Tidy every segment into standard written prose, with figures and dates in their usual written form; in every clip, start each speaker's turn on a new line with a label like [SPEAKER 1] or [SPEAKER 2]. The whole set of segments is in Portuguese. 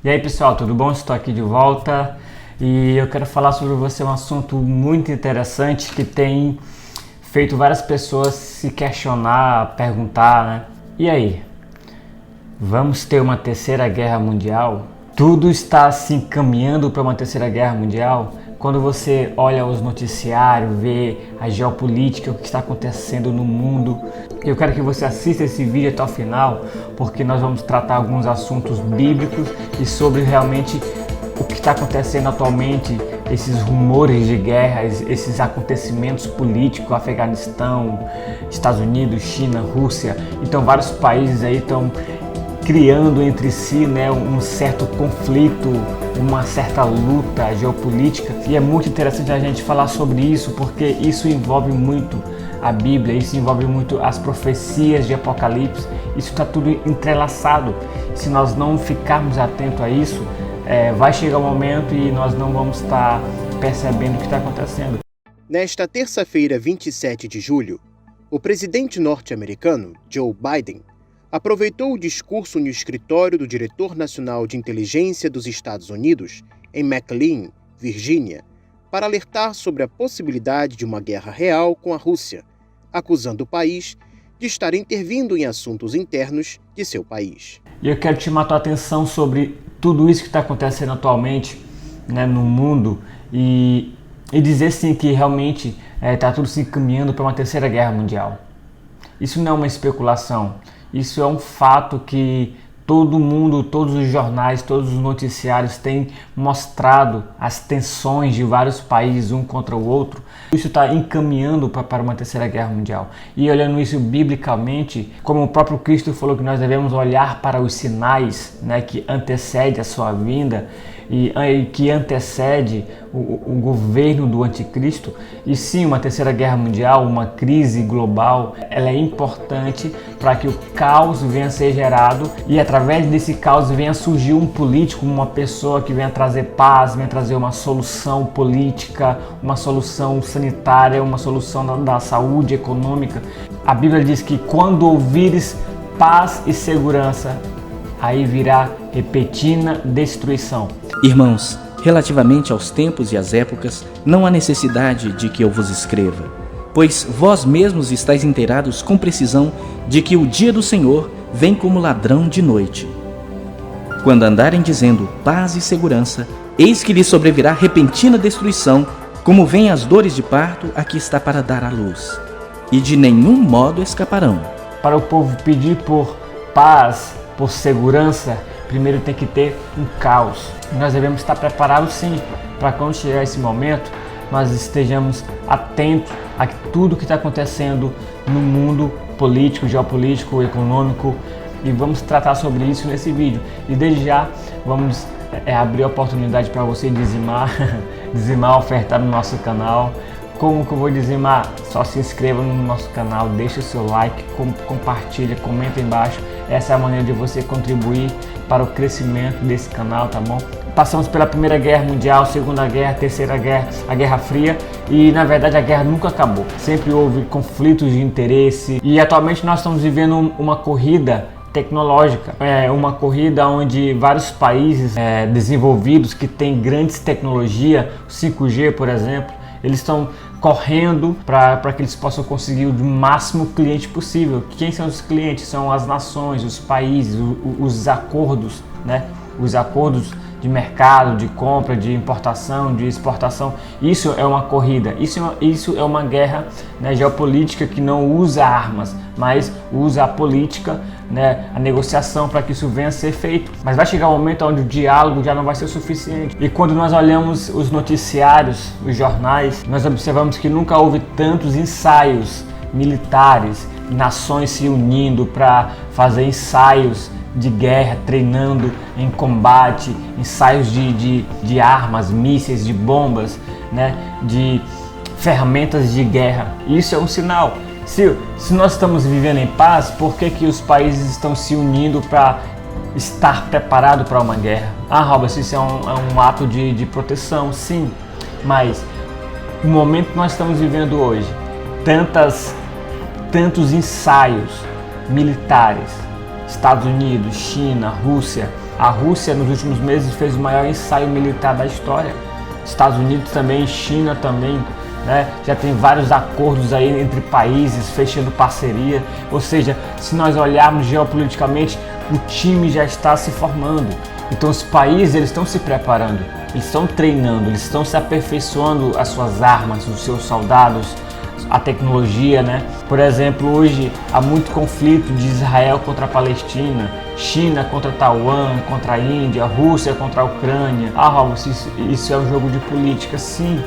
[SPEAKER 1] E aí pessoal, tudo bom? Estou aqui de volta e eu quero falar sobre você um assunto muito interessante que tem feito várias pessoas se questionar, perguntar, né? E aí? Vamos ter uma terceira guerra mundial? Tudo está se encaminhando para uma terceira guerra mundial? Quando você olha os noticiários, vê a geopolítica, o que está acontecendo no mundo, eu quero que você assista esse vídeo até o final, porque nós vamos tratar alguns assuntos bíblicos e sobre realmente o que está acontecendo atualmente, esses rumores de guerra, esses acontecimentos políticos, Afeganistão, Estados Unidos, China, Rússia. Então vários países aí estão criando entre si, né, um certo conflito, uma certa luta geopolítica, e é muito interessante a gente falar sobre isso porque isso envolve muito a Bíblia, isso envolve muito as profecias de Apocalipse, isso está tudo entrelaçado. Se nós não ficarmos atentos a isso, vai chegar um momento e nós não vamos estar percebendo o que está acontecendo.
[SPEAKER 2] Nesta terça-feira, 27 de julho, o presidente norte-americano, Joe Biden, aproveitou o discurso no escritório do Diretor Nacional de Inteligência dos Estados Unidos, em McLean, Virgínia, para alertar sobre a possibilidade de uma guerra real com a Rússia, acusando o país de estar intervindo em assuntos internos de seu país.
[SPEAKER 1] E eu quero te chamar a tua atenção sobre tudo isso que está acontecendo atualmente, né, no mundo e dizer sim que realmente está tudo se encaminhando para uma terceira guerra mundial. Isso não é uma especulação. Isso é um fato que todo mundo, todos os jornais, todos os noticiários têm mostrado as tensões de vários países um contra o outro. Isso está encaminhando para uma terceira guerra mundial. E olhando isso biblicamente, como o próprio Cristo falou que nós devemos olhar para os sinais, né, que antecede a sua vinda e que antecede o governo do anticristo. E sim, uma terceira guerra mundial, uma crise global, ela é importante para que o caos venha a ser gerado e através desse caos venha a surgir um político, uma pessoa que venha trazer paz, venha trazer uma solução política, uma solução sanitária, uma solução da saúde econômica. A Bíblia diz que quando ouvires paz e segurança, aí virá repentina destruição.
[SPEAKER 3] Irmãos, relativamente aos tempos e às épocas, não há necessidade de que eu vos escreva, pois vós mesmos estáis inteirados com precisão de que o dia do Senhor vem como ladrão de noite. Quando andarem dizendo paz e segurança, eis que lhes sobrevirá repentina destruição, como vêm as dores de parto a que está para dar à luz, e de nenhum modo escaparão.
[SPEAKER 1] Para o povo pedir por paz, por segurança, primeiro tem que ter um caos. Nós devemos estar preparados sim, para quando chegar esse momento, nós estejamos atentos a tudo que está acontecendo no mundo político, geopolítico, econômico, e vamos tratar sobre isso nesse vídeo. E desde já vamos abrir a oportunidade para você dizimar, ofertar no nosso canal. Como que eu vou dizimar? Só se inscreva no nosso canal, deixa o seu like, compartilha, comenta embaixo. Essa é a maneira de você contribuir para o crescimento desse canal, tá bom? Passamos pela Primeira Guerra Mundial, Segunda Guerra, Terceira Guerra, a Guerra Fria, e na verdade a guerra nunca acabou. Sempre houve conflitos de interesse e atualmente nós estamos vivendo uma corrida tecnológica, uma corrida onde vários países desenvolvidos que têm grandes tecnologias, 5G por exemplo, eles estão correndo para que eles possam conseguir o máximo cliente possível. Quem são os clientes? São as nações, os países, os acordos, né? Os acordos de mercado, de compra, de importação, de exportação. Isso é uma corrida, isso é uma guerra, né, geopolítica que não usa armas, mas usa a política, né, a negociação para que isso venha a ser feito. Mas vai chegar um momento onde o diálogo já não vai ser suficiente. E quando nós olhamos os noticiários, os jornais, nós observamos que nunca houve tantos ensaios militares, nações se unindo para fazer ensaios de guerra, treinando em combate, ensaios de armas, mísseis, de bombas, né, de ferramentas de guerra. Isso é um sinal. Se nós estamos vivendo em paz, por que os países estão se unindo para estar preparado para uma guerra? Ah, Robert, isso é um ato de proteção, sim, mas o momento que nós estamos vivendo hoje, tantos ensaios militares, Estados Unidos, China, Rússia, A Rússia, nos últimos meses, fez o maior ensaio militar da história. Estados Unidos também, China também, né? Já tem vários acordos aí entre países, fechando parceria. Ou seja, se nós olharmos geopoliticamente, o time já está se formando. Então os países, eles estão se preparando, eles estão treinando, eles estão se aperfeiçoando as suas armas, os seus soldados, a tecnologia, né? Por exemplo, hoje há muito conflito de Israel contra a Palestina, China contra Taiwan, contra a Índia, Rússia contra a Ucrânia. Rob, isso é um jogo de política? Sim.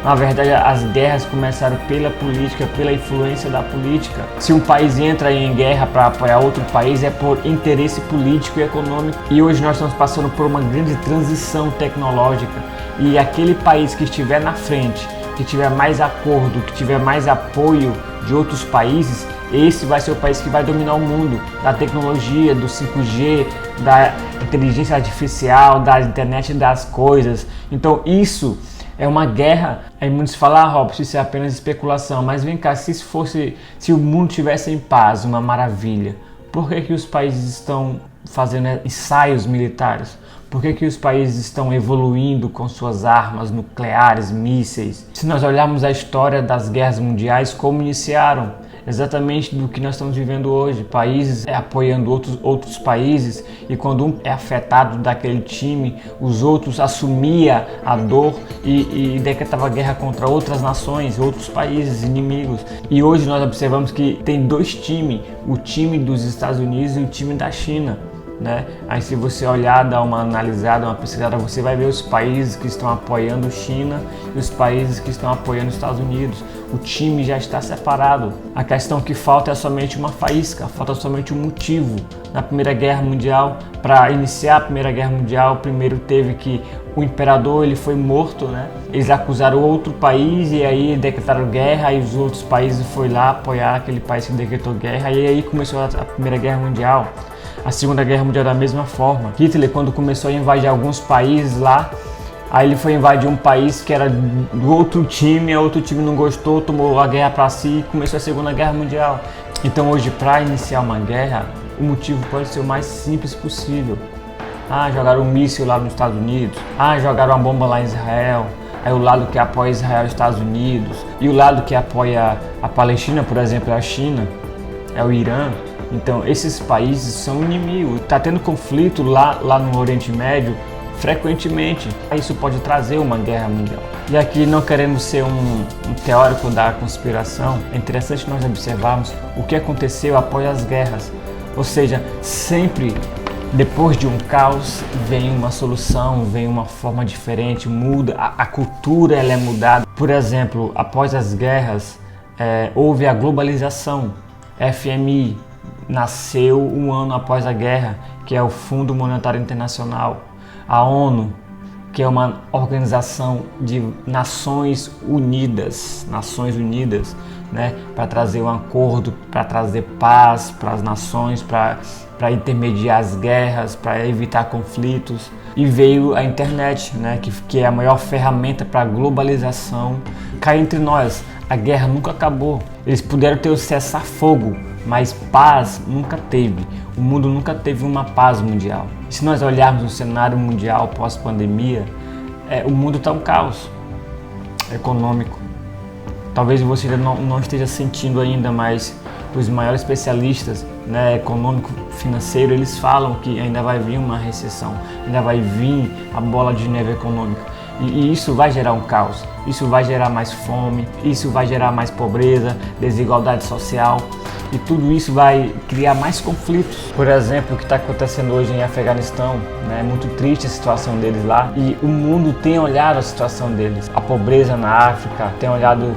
[SPEAKER 1] Na verdade, as guerras começaram pela política, pela influência da política. Se um país entra em guerra para apoiar outro país, é por interesse político e econômico. E hoje nós estamos passando por uma grande transição tecnológica. E aquele país que estiver na frente, que tiver mais acordo, que tiver mais apoio de outros países, esse vai ser o país que vai dominar o mundo da tecnologia, do 5G, da inteligência artificial, da internet das coisas. Então isso é uma guerra. Aí muitos falam, Rob, isso é apenas especulação. Mas vem cá, se o mundo estivesse em paz, uma maravilha, por que os países estão fazendo ensaios militares? Por que os países estão evoluindo com suas armas nucleares, mísseis? Se nós olharmos a história das guerras mundiais, como iniciaram? Exatamente do que nós estamos vivendo hoje, países apoiando outros países, e quando um é afetado daquele time, os outros assumiam a dor e decretavam guerra contra outras nações, outros países inimigos. E hoje nós observamos que tem dois times, o time dos Estados Unidos e o time da China, né? Aí se você olhar, dar uma analisada, uma pesquisada, você vai ver os países que estão apoiando China e os países que estão apoiando os Estados Unidos. O time já está separado. A questão que falta é somente uma faísca, falta somente um motivo. Na Primeira Guerra Mundial, para iniciar a Primeira Guerra Mundial, primeiro teve que o imperador ele foi morto, né? Eles acusaram outro país e aí decretaram guerra, e os outros países foram lá apoiar aquele país que decretou guerra, e aí começou a Primeira Guerra Mundial. A Segunda Guerra Mundial da mesma forma. Hitler, quando começou a invadir alguns países lá, aí ele foi invadir um país que era do outro time, outro time não gostou, tomou a guerra para si e começou a Segunda Guerra Mundial. Então hoje, para iniciar uma guerra, o motivo pode ser o mais simples possível. Jogaram um míssil lá nos Estados Unidos. Jogaram uma bomba lá em Israel. Aí o lado que apoia Israel é os Estados Unidos. E o lado que apoia a Palestina, por exemplo, é a China, é o Irã. Então esses países são inimigos. Está tendo conflito lá no Oriente Médio frequentemente. Isso pode trazer uma guerra mundial. E aqui, não querendo ser um teórico da conspiração, é interessante nós observarmos o que aconteceu após as guerras. Ou seja, sempre depois de um caos vem uma solução, vem uma forma diferente, muda, a cultura ela é mudada. Por exemplo, após as guerras houve a globalização. FMI nasceu um ano após a guerra, que é o Fundo Monetário Internacional. A ONU, que é uma organização de Nações Unidas, né, para trazer um acordo, para trazer paz para as nações, para intermediar as guerras, para evitar conflitos. E veio a internet, né, que é a maior ferramenta para a globalização. Cá entre nós, a guerra nunca acabou. Eles puderam ter o cessar-fogo, mas paz nunca teve. O mundo nunca teve uma paz mundial. Se nós olharmos o cenário mundial pós-pandemia, o mundo está um caos econômico. Talvez você não esteja sentindo ainda, mas os maiores especialistas, né, econômico, financeiro, eles falam que ainda vai vir uma recessão, ainda vai vir a bola de neve econômica. E isso vai gerar um caos, isso vai gerar mais fome, isso vai gerar mais pobreza, desigualdade social, e tudo isso vai criar mais conflitos. Por exemplo, o que está acontecendo hoje em Afeganistão, né? É muito triste a situação deles lá, e o mundo tem olhado a situação deles. A pobreza na África, tem olhado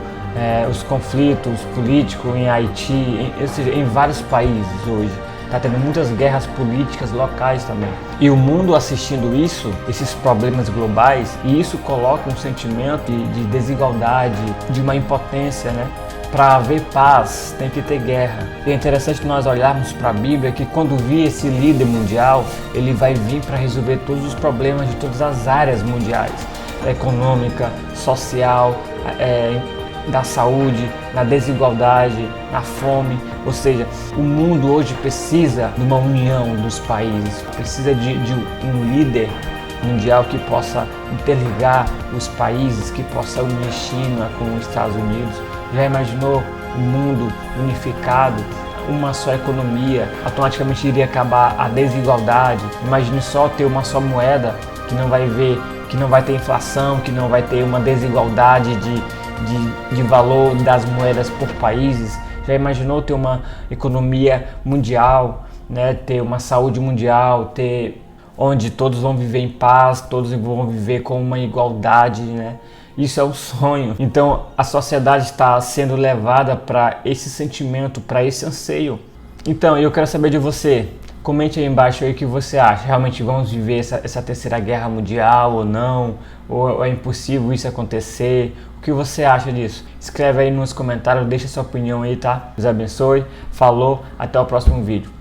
[SPEAKER 1] os conflitos políticos em Haiti, ou seja, em vários países hoje. Está tendo muitas guerras políticas locais também. E o mundo assistindo isso, esses problemas globais, e isso coloca um sentimento de desigualdade, de uma impotência, né? Para haver paz, tem que ter guerra. E é interessante nós olharmos para a Bíblia que quando vir esse líder mundial, ele vai vir para resolver todos os problemas de todas as áreas mundiais. Econômica, social, da saúde, na desigualdade, na fome. Ou seja, o mundo hoje precisa de uma união dos países, precisa de um líder mundial que possa interligar os países, que possa unir China com os Estados Unidos. Já imaginou um mundo unificado, uma só economia? Automaticamente iria acabar a desigualdade. Imagine só ter uma só moeda, que não vai ter inflação, que não vai ter uma desigualdade de valor das moedas por países. Já imaginou ter uma economia mundial, né? Ter uma saúde mundial, onde todos vão viver em paz, todos vão viver com uma igualdade, né? Isso é um sonho. Então a sociedade está sendo levada para esse sentimento, para esse anseio. Então eu quero saber de você. Comente aí embaixo aí o que você acha. Realmente vamos viver essa terceira guerra mundial ou não? Ou é impossível isso acontecer? O que você acha disso? Escreve aí nos comentários, deixa sua opinião aí, tá? Deus abençoe. Falou, até o próximo vídeo.